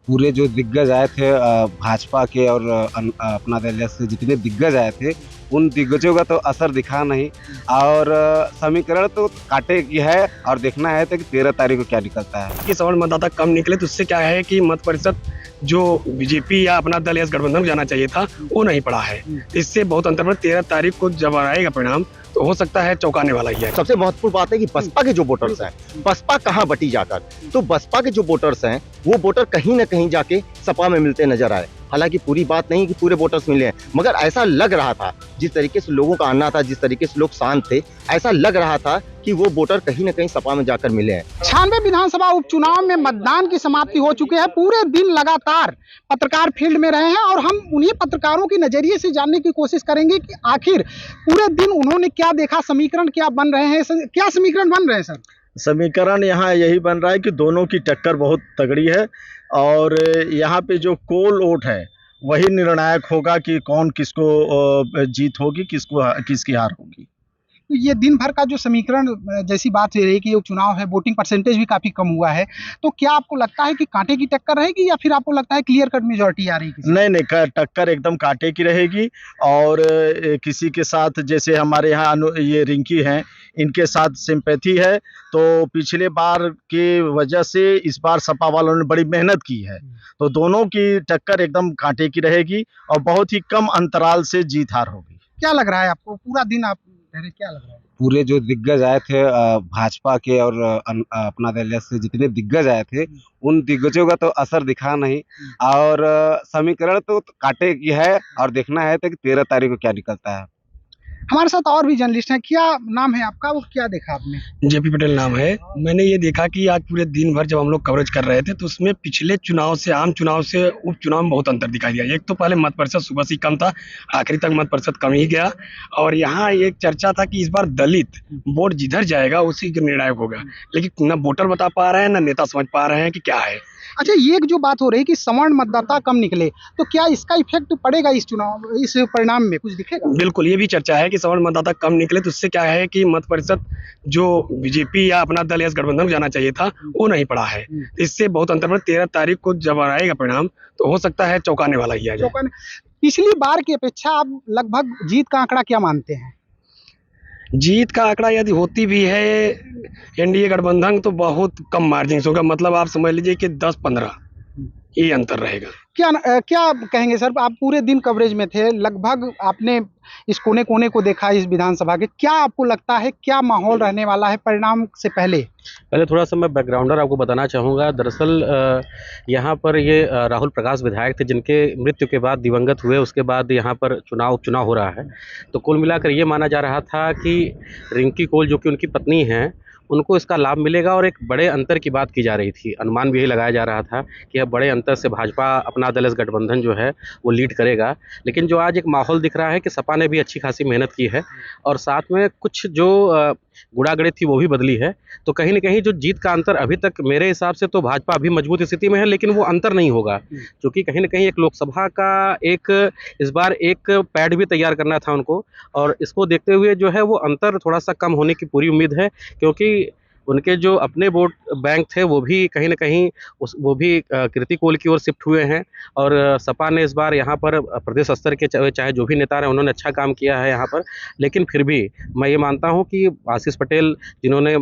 पूरे जो दिग्गज आए थे भाजपा के और अपना दल से जितने दिग्गज आए थे उन दिग्गजों का तो असर दिखा नहीं। और समीकरण तो कांटे की है और देखना है तो कि 13 तारीख को क्या निकलता है। कि सवर्ण मतदाता कम निकले तो उससे क्या है कि मत प्रतिशत जो बीजेपी या अपना दल या गठबंधन को जाना चाहिए था वो नहीं पड़ा है। इससे बहुत अंतर पड़ा। 13 तारीख को जब आएगा परिणाम तो हो सकता है चौंकाने वाला ही है। सबसे महत्वपूर्ण बात है कि बसपा के जो वोटर्स हैं, बसपा कहाँ बटी जाकर, तो बसपा के जो वोटर्स हैं वो वोटर कहीं ना कहीं जाके सपा में मिलते नजर आए। हालांकि पूरी बात नहीं कि पूरे वोटर्स मिले हैं, मगर ऐसा लग रहा था, जिस तरीके से लोगों का आना था, जिस तरीके से लोग शांत थे, ऐसा लग रहा था कि वो वोटर कहीं ना कहीं सपा में जाकर मिले हैं। 96 विधानसभा उपचुनाव में मतदान की समाप्ति हो चुके हैं। पूरे दिन लगातार पत्रकार फील्ड में रहे हैं और हम उन्हीं पत्रकारों के नजरिए से जानने की कोशिश करेंगे कि आखिर पूरे दिन उन्होंने क्या देखा, समीकरण क्या बन रहे हैं, क्या समीकरण बन रहे हैं सर? समीकरण यहाँ यही बन रहा है कि दोनों की टक्कर बहुत तगड़ी है और यहाँ पे जो कोल वोट है वही निर्णायक होगा कि कौन किसको जीत होगी, किसकी हार होगी। तो ये दिन भर का जो समीकरण जैसी बात रही कि ये चुनाव है, वोटिंग परसेंटेज भी काफी कम हुआ है, तो क्या आपको लगता है कि कांटे की टक्कर रहेगी या फिर आपको लगता है क्लियर कट मेजोरिटी आ रही है? नहीं, टक्कर एकदम कांटे की रहेगी। और किसी के साथ जैसे हमारे यहाँ ये रिंकी हैं, इनके साथ सिंपैथी है, तो पिछले बार के वजह से इस बार सपा वालों ने बड़ी मेहनत की है, तो दोनों की टक्कर एकदम कांटे की रहेगी और बहुत ही कम अंतराल से जीत हार होगी। क्या लग रहा है आपको? पूरा दिन आप क्या लग रहा है? पूरे जो दिग्गज आए थे भाजपा के और अपना दल से जितने दिग्गज आए थे उन दिग्गजों का तो असर दिखा नहीं। और समीकरण तो कांटे की है और देखना है तो कि 13 तारीख को क्या निकलता है। हमारे साथ और भी जर्नलिस्ट हैं। क्या नाम है आपका, वो क्या देखा आपने? जेपी पटेल नाम है। मैंने ये देखा कि आज पूरे दिन भर जब हम लोग कवरेज कर रहे थे तो उसमें पिछले चुनाव से, आम चुनाव से उपचुनाव में बहुत अंतर दिखाई दिया। एक तो पहले मत प्रतिशत सुबह से कम था, आखिरी तक मत प्रतिशत कम ही गया। और यहाँ एक चर्चा था कि इस बार दलित वोट जिधर जाएगा उसी के निर्णायक होगा, लेकिन न वोटर बता पा रहे हैं न नेता समझ पा रहे हैं कि क्या है। अच्छा, ये जो बात हो रही है कि सवर्ण मतदाता कम निकले, तो क्या इसका इफेक्ट पड़ेगा इस परिणाम में, कुछ दिखेगा? बिल्कुल, ये भी चर्चा है कि सवर्ण मतदाता कम निकले तो उससे क्या है कि मत प्रतिशत जो बीजेपी या अपना दल या गठबंधन को जाना चाहिए था वो नहीं पड़ा है। इससे बहुत अंतर पड़ा। 13 तारीख को जब आएगा परिणाम तो हो सकता है चौंकाने वाला ही है। पिछली बार की अपेक्षा आप लगभग जीत का आंकड़ा क्या मानते हैं? जीत का आंकड़ा यदि होती भी है एनडीए गठबंधन तो बहुत कम मार्जिन होगा। मतलब आप समझ लीजिए कि 10-15 ये अंतर रहेगा। क्या कहेंगे सर? आप पूरे दिन कवरेज में थे, लगभग आपने इस कोने कोने को देखा इस विधानसभा के। क्या आपको लगता है क्या माहौल रहने वाला है परिणाम से पहले? थोड़ा सा मैं बैकग्राउंडर आपको बताना चाहूँगा। दरअसल यहाँ पर ये राहुल प्रकाश विधायक थे जिनके मृत्यु के बाद, दिवंगत हुए उसके बाद यहाँ पर उपचुनाव हो रहा है। तो कुल मिलाकर ये माना जा रहा था कि रिंकी कोल जो कि उनकी पत्नी हैं उनको इसका लाभ मिलेगा और एक बड़े अंतर की बात की जा रही थी। अनुमान भी यही लगाया जा रहा था कि अब बड़े अंतर से भाजपा अपना दल गठबंधन जो है वो लीड करेगा। लेकिन जो आज एक माहौल दिख रहा है कि सपा ने भी अच्छी खासी मेहनत की है और साथ में कुछ जो गुड़ागड़ी थी वो भी बदली है। तो कहीं ना कहीं जो जीत का अंतर अभी तक मेरे हिसाब से तो भाजपा अभी मजबूत स्थिति में है, लेकिन वो अंतर नहीं होगा क्योंकि कहीं ना कहीं एक लोकसभा का एक इस बार एक पैड भी तैयार करना था उनको, और इसको देखते हुए जो है वो अंतर थोड़ा सा कम होने की पूरी उम्मीद है। क्योंकि उनके जो अपने वोट बैंक थे वो भी कहीं ना कहीं वो भी कृति कोल की ओर शिफ्ट हुए हैं। और सपा ने इस बार यहाँ पर प्रदेश स्तर के चाहे जो भी नेता रहे उन्होंने अच्छा काम किया है यहाँ पर। लेकिन फिर भी मैं ये मानता हूँ कि आशीष पटेल जिन्होंने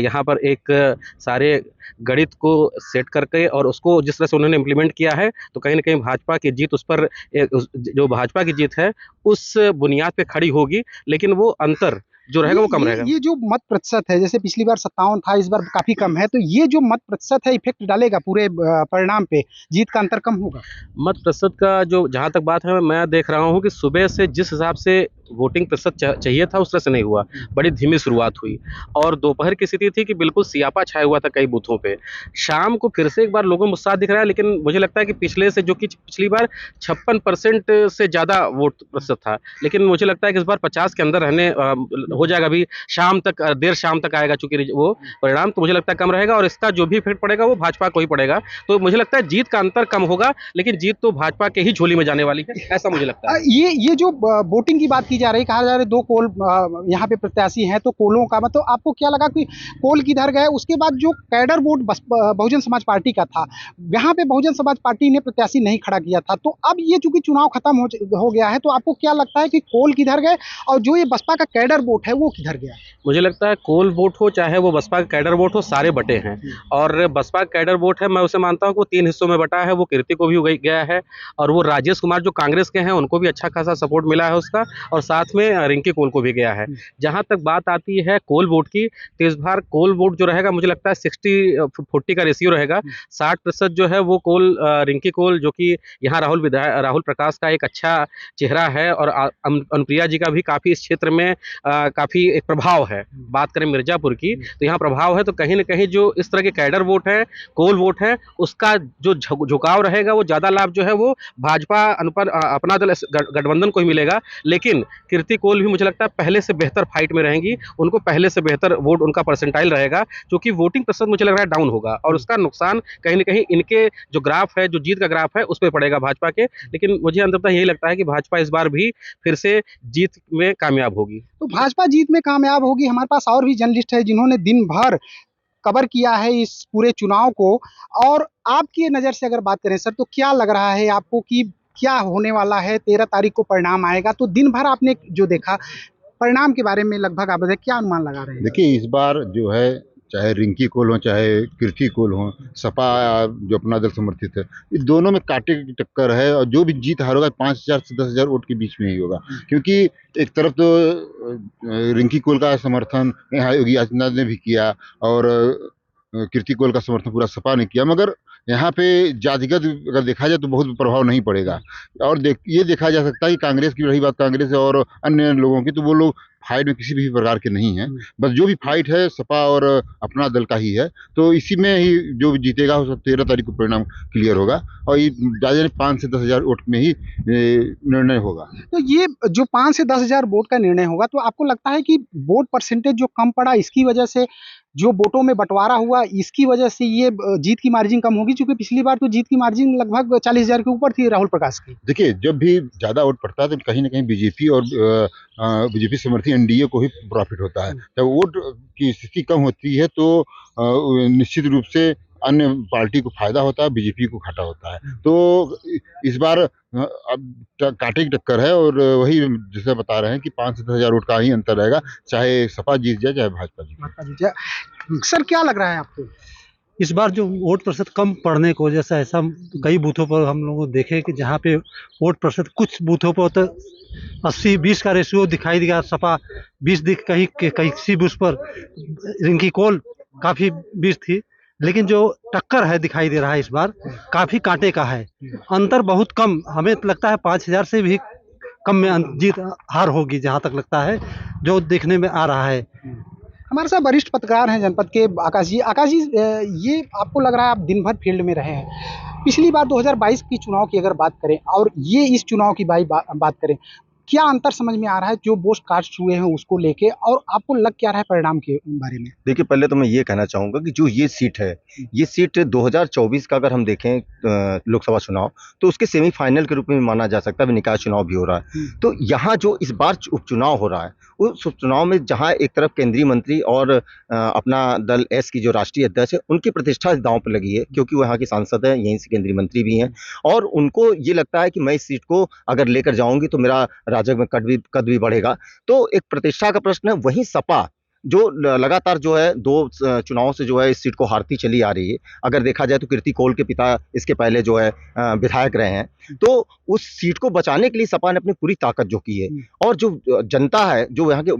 यहाँ पर एक सारे गणित को सेट करके और उसको जिस तरह से उन्होंने इम्प्लीमेंट किया है, तो कहीं ना कहीं भाजपा की जीत उस पर जो भाजपा की जीत है उस बुनियाद पे खड़ी होगी, लेकिन वो अंतर जो रहेगा वो कम रहेगा। ये जो मत प्रतिशत है, जैसे पिछली बार 57 था, इस बार काफी कम है, तो ये जो मत प्रतिशत है इफेक्ट डालेगा पूरे परिणाम पे? जीत का अंतर कम होगा? मत प्रतिशत का जो जहाँ तक बात है, मैं देख रहा हूँ कि सुबह से जिस हिसाब से वोटिंग प्रतिशत चाहिए था उस तरह से नहीं हुआ, बड़ी धीमी शुरुआत हुई। और दोपहर की स्थिति थी कि बिल्कुल सियापा छाया हुआ था कई बूथों पे। शाम को फिर से एक बार लोगों में उत्साह दिख रहा है, लेकिन मुझे लगता है कि पिछले से जो कि पिछली बार 56% से ज़्यादा वोट प्रतिशत था, लेकिन मुझे लगता है कि इस बार 50 के अंदर रहने हो जाएगा। अभी शाम तक, देर शाम तक आएगा चूंकि वो परिणाम, तो मुझे लगता है कम रहेगा और इसका जो भी इफेक्ट पड़ेगा वो भाजपा को ही पड़ेगा। तो मुझे लगता है जीत का अंतर कम होगा, लेकिन जीत तो भाजपा के ही झोली में जाने वाली है, ऐसा मुझे लगता है। ये जो वोटिंग की बात की की जा रही, कहा जा रहा है 2 कोल यहाँ पे प्रत्याशी हैं, तो कोलों का मतलब आपको क्या लगा कि कोल किधर गए? उसके बाद जो cadre vote Bahujan Samaj party का था, यहाँ पे बहुजन समाज पार्टी ने प्रत्याशी नहीं खड़ा किया था, तो अब ये चूंकि चुनाव खत्म हो गया है, तो आपको क्या लगता है कि कोल किधर गए और जो ये बसपा का कैडर वोट है वो किधर गया? मुझे लगता है कोल वोट हो चाहे वो बसपा का कैडर वोट हो, सारे बटे हैं। और बसपा का कैडर वोट है, मैं उसे मानता हूँ कि वो 3 हिस्सों में बटा है। वो कीर्ति को भी गया है, और वो राजेश कुमार जो कांग्रेस के हैं उनको भी अच्छा खासा सपोर्ट मिला है उसका, और साथ में रिंकी कोल को भी गया है। जहाँ तक बात आती है कोल वोट की, तो इस बार कोल वोट जो रहेगा मुझे लगता है 60-40 का रेशियो रहेगा। 60% जो है वो रिंकी कोल, जो कि यहाँ राहुल प्रकाश का एक अच्छा चेहरा है, और अनुप्रिया जी का भी काफ़ी इस क्षेत्र में काफ़ी एक प्रभाव है। बात करें मिर्जापुर की, तो यहाँ प्रभाव है, तो कहीं ना कहीं जो इस तरह के कैडर वोट है, कोल वोट है, उसका जो झुकाव रहेगा, वो ज़्यादा लाभ जो है वो भाजपा अपना दल गठबंधन को ही मिलेगा। लेकिन कीर्ति कोल भी मुझे लगता है पहले से बेहतर फाइट में रहेंगी, उनको पहले से बेहतर वोट उनका परसेंटाइल रहेगा, क्योंकि वोटिंग प्रतिशत मुझे लग रहा है डाउन होगा, और उसका नुकसान कहीं ना कहीं इनके जो ग्राफ है, जो जीत का ग्राफ है, उस पर पड़ेगा भाजपा के। लेकिन मुझे अंततः यही लगता है कि भाजपा इस बार भी फिर से जीत में कामयाब होगी। तो भाजपा जीत में कामयाब होगी। हमारे पास और भी जर्नलिस्ट है जिन्होंने दिन भर कवर किया है इस पूरे चुनाव को, और आपकी नज़र से अगर बात करें सर, तो क्या लग रहा है आपको कि क्या होने वाला है? 13 तारीख को परिणाम आएगा, तो दिन भर आपने जो देखा परिणाम के बारे में लगभग आप बताइए, क्या अनुमान लगा रहे हैं? देखिए, इस बार जो है, चाहे रिंकी कोल हो चाहे कीर्ति कोल हो, सपा जो अपना दल समर्थित है, इस दोनों में कांटे की टक्कर है, और जो भी जीत हार होगा 5,000 से 10,000 वोट के बीच में ही होगा। क्योंकि एक तरफ तो रिंकी कोल का समर्थन यहाँ योगी आदित्यनाथ ने भी किया, और कीर्ति कोल का समर्थन पूरा सपा ने किया, मगर यहाँ पे जातिगत अगर देखा जाए तो बहुत प्रभाव नहीं पड़ेगा। और ये देखा जा सकता है कि कांग्रेस की, रही बात कांग्रेस और अन्य लोगों की, तो वो लोग फाइट में किसी भी प्रकार के नहीं हैं। बस जो भी फाइट है सपा और अपना दल का ही है, तो इसी में ही जो भी जीतेगा वो 13 तारीख को परिणाम क्लियर होगा, और ये ज़्यादा 5 से 10,000 वोट में ही निर्णय होगा। तो ये जो 5 से 10,000 वोट का निर्णय होगा, तो आपको लगता है कि वोट परसेंटेज जो कम पड़ा, इसकी वजह से जो वोटों में बंटवारा हुआ, इसकी वजह से ये जीत की मार्जिन कम होगी? क्योंकि पिछली बार तो जीत की मार्जिन लगभग 40,000 के ऊपर थी राहुल प्रकाश की। देखिए, जब भी ज़्यादा वोट पड़ता है तो कहीं ना कहीं बीजेपी और बीजेपी समर्थी एनडीए को ही प्रॉफिट होता है। जब वोट की स्थिति कम होती है तो निश्चित रूप से अन्य पार्टी को फायदा होता है, बीजेपी को घाटा होता है। तो इस बार अब कांटे की टक्कर है, और वही जैसे बता रहे हैं कि 5 से 10,000 वोट का ही अंतर रहेगा, चाहे सपा जीत जाए चाहे भाजपा जीत जाए। सर, क्या लग रहा है आपको? इस बार जो वोट प्रतिशत कम पड़ने की वजह से ऐसा कई बूथों पर हम लोग देखे कि जहाँ पे वोट प्रतिशत कुछ बूथों पर तो 80-20 का रेशियो दिखाई दिया, सपा 20 कहीं किसी बूथ पर रिंकी कोल काफ़ी 20 थी, लेकिन जो टक्कर है दिखाई दे रहा है इस बार काफ़ी कांटे का है। अंतर बहुत कम, हमें लगता है 5,000 से भी कम में जीत हार होगी, जहाँ तक लगता है जो देखने में आ रहा है। हमारे साथ वरिष्ठ पत्रकार हैं जनपद के आकाश जी। आकाश जी, ये आपको लग रहा है आप दिन भर फील्ड में रहे हैं, पिछली बार 2022 की चुनाव की अगर बात करें और ये इस चुनाव की बात करें, क्या अंतर समझ में आ रहा है जो वोट कास्ट हुए हैं उसको लेके, और आपको लग क्या रहा है परिणाम के बारे में? देखिए, पहले तो मैं ये कहना चाहूँगा कि जो ये सीट है, ये सीट 2024 का अगर हम देखें लोकसभा चुनाव, तो उसके सेमीफाइनल के रूप में माना जा सकता है। निकाय चुनाव भी हो रहा है, तो यहाँ जो इस बार उपचुनाव हो रहा है, उस उपचुनाव में जहाँ एक तरफ केंद्रीय मंत्री और अपना दल एस की जो राष्ट्रीय अध्यक्ष है, उनकी प्रतिष्ठा इस दांव पर लगी है, क्योंकि वो यहाँ के सांसद हैं, यहीं से केंद्रीय मंत्री भी हैं, और उनको ये लगता है कि मैं इस सीट को अगर लेकर जाऊँगी तो मेरा राजग में कद भी बढ़ेगा। तो एक प्रतिष्ठा का प्रश्न है। वहीं सपा जो लगातार जो है 2 चुनावों से जो है इस सीट को हारती चली आ रही है। अगर देखा जाए तो कीर्ति कोल के पिता इसके पहले जो है विधायक रहे हैं, तो उस सीट को बचाने के लिए सपा ने अपनी पूरी ताकत जो की है, और जो जनता है, जो यहाँ के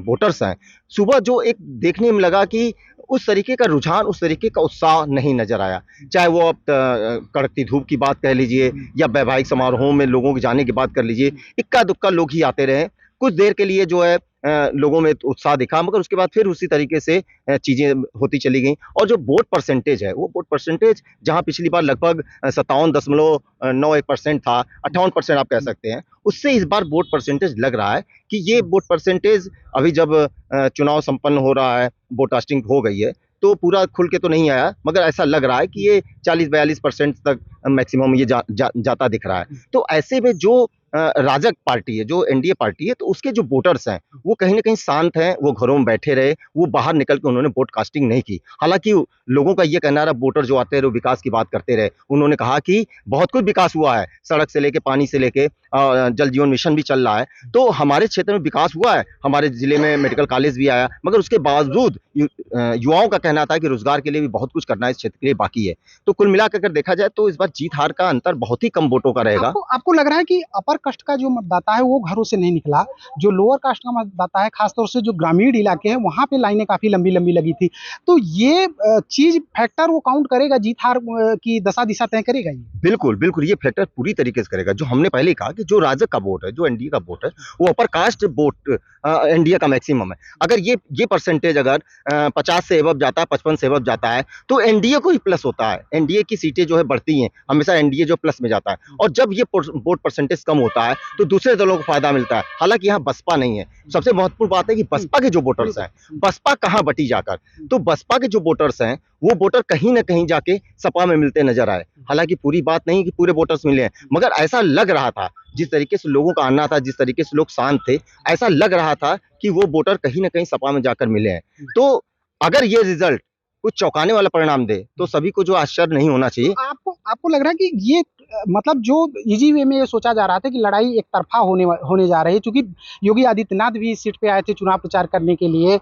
वोटर्स हैं, सुबह जो एक देखने में लगा कि उस तरीके का रुझान, उस तरीके का उत्साह नहीं नजर आया। चाहे वो अब कड़कती धूप की बात कह लीजिए या वैवाहिक समारोहों में लोगों के जाने की बात कर लीजिए, इक्का दुक्का लोग ही आते रहे। कुछ देर के लिए जो है लोगों में उत्साह दिखा, मगर उसके बाद फिर उसी तरीके से चीजें होती चली गई। और जो वोट परसेंटेज है, वो वोट परसेंटेज जहां पिछली बार लगभग 57.91% था, 58% आप कह सकते हैं, उससे इस बार वोट परसेंटेज लग रहा है कि ये वोट परसेंटेज अभी जब चुनाव संपन्न हो रहा है, वोट कास्टिंग हो गई है, तो पूरा खुल के तो नहीं आया, मगर ऐसा लग रहा है कि ये 40-42% तक मैक्सिमम ये जाता दिख रहा है। तो ऐसे में जो राजग पार्टी है, जो एनडीए पार्टी है, तो उसके जो वोटर्स हैं वो कहीं ना कहीं शांत हैं, वो घरों में बैठे रहे, वो बाहर निकल के उन्होंने वोट कास्टिंग नहीं की। हालांकि लोगों का ये कहना रहा, वोटर जो आते रहे वो विकास की बात करते रहे। उन्होंने कहा कि बहुत कुछ विकास हुआ है, सड़क से लेके पानी से लेके जल जीवन मिशन भी चल रहा है, तो हमारे क्षेत्र में विकास हुआ है, हमारे जिले में मेडिकल कॉलेज भी आया, मगर उसके बावजूद युवाओं का कहना था कि रोजगार के लिए भी बहुत कुछ करना इस क्षेत्र के लिए बाकी है। तो कुल मिलाकर अगर देखा जाए तो इस बार जीत हार का अंतर बहुत ही कम वोटों का रहेगा। आपको लग रहा है कि अपर कास्ट का जो मतदाता है वो घरों से नहीं निकला, जो लोअर कास्ट का मतदाता है, खासतौर से जो ग्रामीण इलाके हैं वहां पे लाइनें काफी लंबी लंबी लगी थी, तो ये चीज फैक्टर वो काउंट करेगा, जीत हार की दशा दिशा तय करेगा ये? बिल्कुल बिल्कुल, ये फैक्टर पूरी तरीके से करेगा। जो हमने पहले कहा कि जो राजग का वोट है, जो एनडीए का वोट है, वो अपर कास्ट वोट एनडीए का मैक्सिमम है। अगर ये परसेंटेज अगर 50 से एबव जाता है, 55 से एबव जाता है, तो एनडीए को ही प्लस होता है। एनडीए की सीटें जो है बढ़ती हैं, हमेशा एनडीए जो प्लस में जाता है, और जब ये वोट परसेंटेज कम होता है तो दूसरे दलों को फायदा मिलता है। हालांकि यहाँ बसपा नहीं है। सबसे महत्वपूर्ण बात है कि बसपा के जो वोटर्स हैं, बसपा कहाँ बटी जाकर, तो बसपा के जो वोटर्स हैं वो वोटर कहीं ना कहीं जाके सपा में मिलते नजर आए। हालांकि पूरी बात नहीं कि पूरे वोटर्स मिले हैं, मगर ऐसा लग रहा था, जिस तरीके से लोगों का आना था, जिस तरीके से लोग शांत थे, ऐसा लग रहा था कि वो वोटर कहीं ना कहीं सपा में जाकर मिले हैं। तो अगर ये रिजल्ट कुछ चौंकाने वाला परिणाम दे तो सभी को जो आश्चर्य नहीं होना चाहिए। आपको लग रहा है कि ये मतलब जो इजी वे में ये सोचा जा रहा था कि लड़ाई एक तरफा होने जा रही है, क्योंकि योगी आदित्यनाथ भी इस सीट पे आए थे चुनाव प्रचार करने के लिए,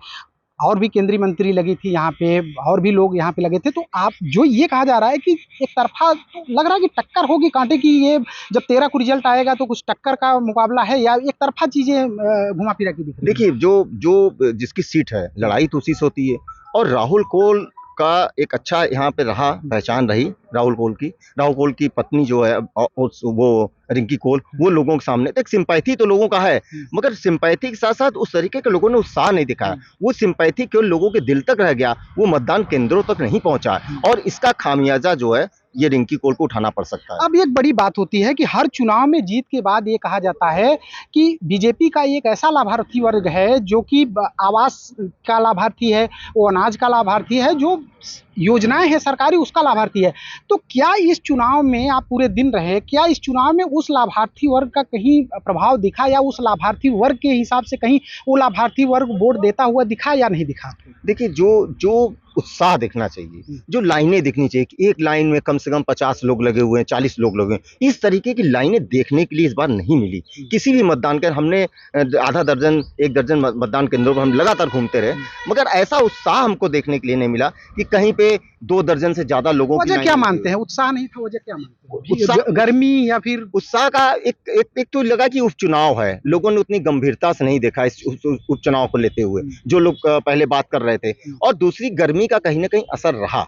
और भी केंद्रीय मंत्री लगी थी यहाँ पे, और भी लोग यहाँ पे लगे थे, तो आप जो ये कहा जा रहा है कि एक तरफा लग रहा है कि टक्कर होगी कांटे की, ये जब 13 को रिजल्ट आएगा तो कुछ टक्कर का मुकाबला है, या एक तरफा चीजें घुमा फिरा की दिख रही है? देखिए, जो जिसकी सीट है, लड़ाई तो उसी से होती है, और राहुल कोल का एक अच्छा यहाँ पे रहा, पहचान रही राहुल कोल की पत्नी जो है वो रिंकी कोल, वो लोगों के सामने तो एक सिंपैथी तो लोगों का है, मगर सिंपैथी के साथ साथ उस तरीके के लोगों ने उत्साह नहीं दिखाया। वो सिंपैथी केवल लोगों के दिल तक रह गया, वो मतदान केंद्रों तक नहीं पहुंचा, और इसका खामियाजा जो है ये रिंकी कोल को उठाना पड़ सकता है। अब एक बड़ी बात होती है कि हर चुनाव में जीत के बाद ये कहा जाता है कि बीजेपी का एक ऐसा लाभार्थी वर्ग है जो कि आवास का लाभार्थी है, वो अनाज का लाभार्थी है, जो योजनाएं हैं सरकारी उसका लाभार्थी है। तो क्या इस चुनाव में आप पूरे दिन रहे, क्या इस चुनाव में उस लाभार्थी वर्ग का कहीं प्रभाव दिखा, या उस लाभार्थी वर्ग के हिसाब से कहीं वो लाभार्थी वर्ग वोट देता हुआ दिखा या नहीं दिखा? देखिए, जो उत्साह दिखना चाहिए, जो लाइनें दिखनी चाहिए कि एक लाइन में कम से कम 50 लोग लगे हुए हैं, 40 लोग लगे हैं, इस तरीके की लाइनें देखने के लिए इस बार नहीं मिली। किसी भी मतदान केंद्र हमने आधा दर्जन 1 दर्जन मतदान केंद्रों पर हम लगातार घूमते रहे, मगर ऐसा उत्साह हमको देखने के लिए नहीं मिला कि कहीं पे 2 दर्जन से ज्यादा लोगों की। वजह क्या मानते हैं? उत्साह नहीं था, वजह क्या मानते हैं? उत्साह गर्मी या फिर उत्साह का एक तो लगा कि उपचुनाव है, लोगों ने उतनी गंभीरता से नहीं देखा इस उपचुनाव को लेते हुए, जो लोग पहले बात कर रहे थे, और दूसरी गर्मी का कहीं ना कहीं असर रहा,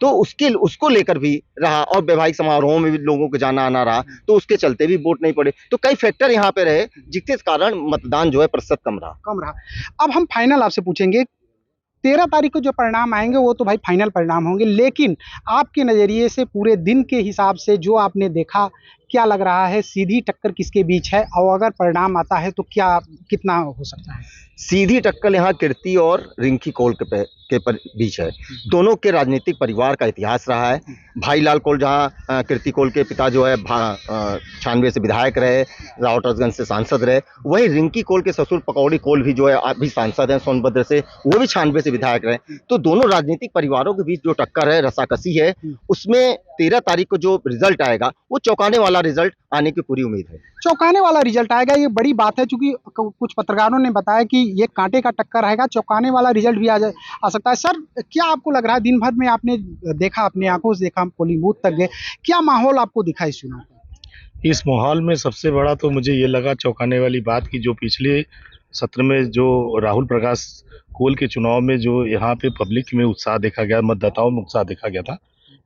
तो उसको लेकर भी रहा, और वैवाहिक समारोहों में भी लोगों को जाना आना रहा, तो उसके चलते भी वोट नहीं पड़े। तो कई फैक्टर यहाँ पे रहे जिसके कारण मतदान जो है प्रतिशत कम रहा। अब हम फाइनल आपसे पूछेंगे, 13 तारीख को जो परिणाम आएंगे वो तो भाई फाइनल परिणाम होंगे, लेकिन आपके नज़रिए से पूरे दिन के हिसाब से जो आपने देखा, क्या लग रहा है सीधी टक्कर किसके बीच है, और अगर परिणाम आता है तो कितना हो सकता है? सीधी टक्कर यहाँ कीर्ति और रिंकी कोल के बीच है। दोनों के राजनीतिक परिवार का इतिहास रहा है। भाईलाल कोल, जहाँ कीर्ति कोल के पिता जो है 96 से विधायक रहे, रावटसगंज से सांसद रहे, वही रिंकी कोल के ससुर पकौड़ी कोल भी जो है अभी सांसद हैं सोनभद्र से, वो भी 96 से विधायक रहे। तो दोनों राजनीतिक परिवारों के बीच जो टक्कर है, रसाकसी है, उसमें 13 तारीख को जो रिजल्ट आएगा वो चौंकाने वाला रिजल्ट आने की पूरी उम्मीद है। चौंकाने वाला रिजल्ट आएगा, ये बड़ी बात है, क्योंकि कुछ पत्रकारों ने बताया कि ये कांटे का टक्कर रहेगा, चौंकाने वाला रिजल्ट भी आ सकता है। सर, क्या आपको लग रहा है, दिन भर में आपने देखा, अपने आंखों से देखा, पोलिंग बूथ तक गए, क्या माहौल आपको दिखा इस चुनाव का? इस माहौल में सबसे बड़ा तो मुझे ये लगा चौंकाने वाली बात की जो पिछले सत्र में जो राहुल प्रकाश कोल के चुनाव में जो यहाँ पे पब्लिक में उत्साह देखा गया, मतदाताओं में उत्साह देखा गया था,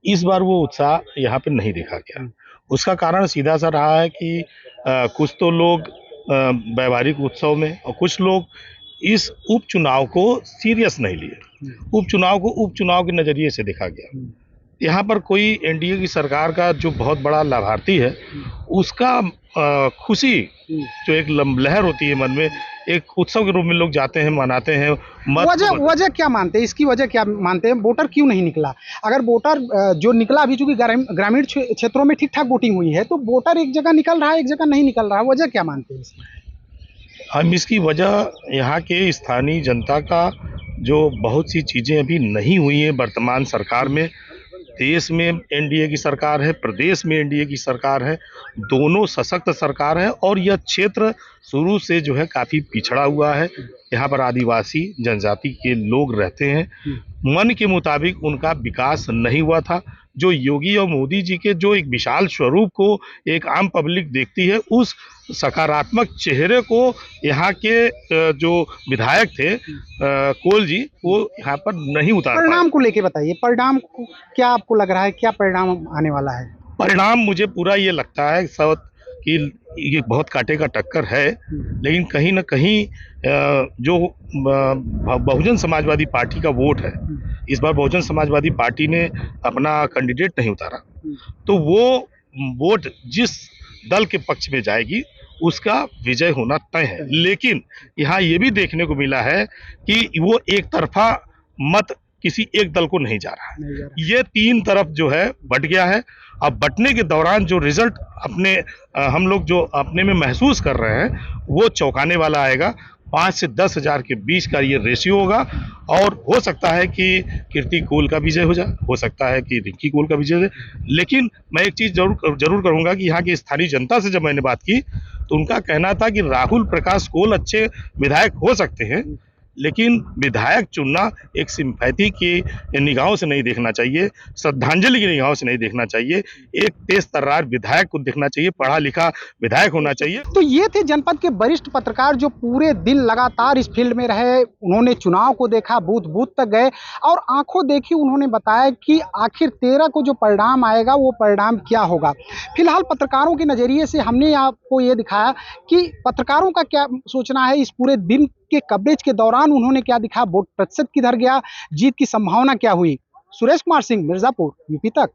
इस बार वो उत्साह यहाँ पे नहीं देखा गया। उसका कारण सीधा सा रहा है कि कुछ तो लोग व्यवहारिक उत्सव में, और कुछ लोग इस उपचुनाव को सीरियस नहीं लिए। उपचुनाव को उपचुनाव के नज़रिए से देखा गया। यहाँ पर कोई एनडीए की सरकार का जो बहुत बड़ा लाभार्थी है, उसका खुशी जो एक लहर होती है मन में, एक उत्सव के रूप में लोग जाते हैं, मनाते हैं। मत वजह क्या मानते हैं, इसकी वजह क्या मानते हैं? वोटर क्यों नहीं निकला? अगर वोटर जो निकला अभी, चूंकि ग्रामीण क्षेत्रों में ठीक ठाक वोटिंग हुई है, तो वोटर एक जगह निकल रहा है, एक जगह नहीं निकल रहा है, वजह क्या मानते हैं इसमें? हम इसकी वजह यहाँ के स्थानीय जनता का जो बहुत सी चीज़ें अभी नहीं हुई हैं वर्तमान सरकार में। देश में एनडीए की सरकार है, प्रदेश में एनडीए की सरकार है, दोनों सशक्त सरकार है और यह क्षेत्र शुरू से जो है काफ़ी पिछड़ा हुआ है। यहाँ पर आदिवासी जनजाति के लोग रहते हैं। मन के मुताबिक उनका विकास नहीं हुआ था। जो योगी और मोदी जी के जो एक विशाल स्वरूप को एक आम पब्लिक देखती है, उस सकारात्मक चेहरे को यहाँ के जो विधायक थे कोल जी, वो यहाँ पर नहीं उतार पाए। परिणाम को लेके बताइए, परिणाम को क्या आपको लग रहा है, क्या परिणाम आने वाला है? परिणाम मुझे पूरा ये लगता है सब कि ये बहुत कांटे का टक्कर है, लेकिन कहीं ना कहीं जो बहुजन समाजवादी पार्टी का वोट है, इस बार बहुजन समाजवादी पार्टी ने अपना कैंडिडेट नहीं उतारा, तो वो वोट जिस दल के पक्ष में जाएगी उसका विजय होना तय है। लेकिन यहाँ ये भी देखने को मिला है कि वो एक तरफा मत किसी एक दल को नहीं जा रहा है, ये तीन तरफ जो है बट गया है। अब बटने के दौरान जो रिजल्ट अपने हम लोग जो अपने में महसूस कर रहे हैं, वो चौंकाने वाला आएगा। 5 से 10 हज़ार के बीच का ये रेशियो होगा और हो सकता है कि कीर्ति कोल का विजय हो जाए, हो सकता है कि रिंकी कोल का विजय हो जाए। लेकिन मैं एक चीज़ जरूर करूंगा कि यहाँ की स्थानीय जनता से जब मैंने बात की तो उनका कहना था कि राहुल प्रकाश कोल अच्छे विधायक हो सकते हैं, लेकिन विधायक चुनना एक सिंपैथी की निगाहों से नहीं देखना चाहिए, श्रद्धांजलि की निगाहों से नहीं देखना चाहिए, एक तेज तर्रार विधायक को देखना चाहिए, पढ़ा लिखा विधायक होना चाहिए। तो ये थे जनपद के वरिष्ठ पत्रकार जो पूरे दिन लगातार इस फील्ड में रहे। उन्होंने चुनाव को देखा, बूथ बूथ तक गए और आंखों देखी उन्होंने बताया कि आखिर 13 को जो परिणाम आएगा वो परिणाम क्या होगा। फिलहाल पत्रकारों के नजरिए से हमने आपको ये दिखाया कि पत्रकारों का क्या सोचना है इस पूरे दिन के कवरेज के दौरान। उन्होंने क्या दिखा, वोट प्रतिशत किधर गया, जीत की संभावना क्या हुई। सुरेश कुमार सिंह, मिर्जापुर, यूपी तक।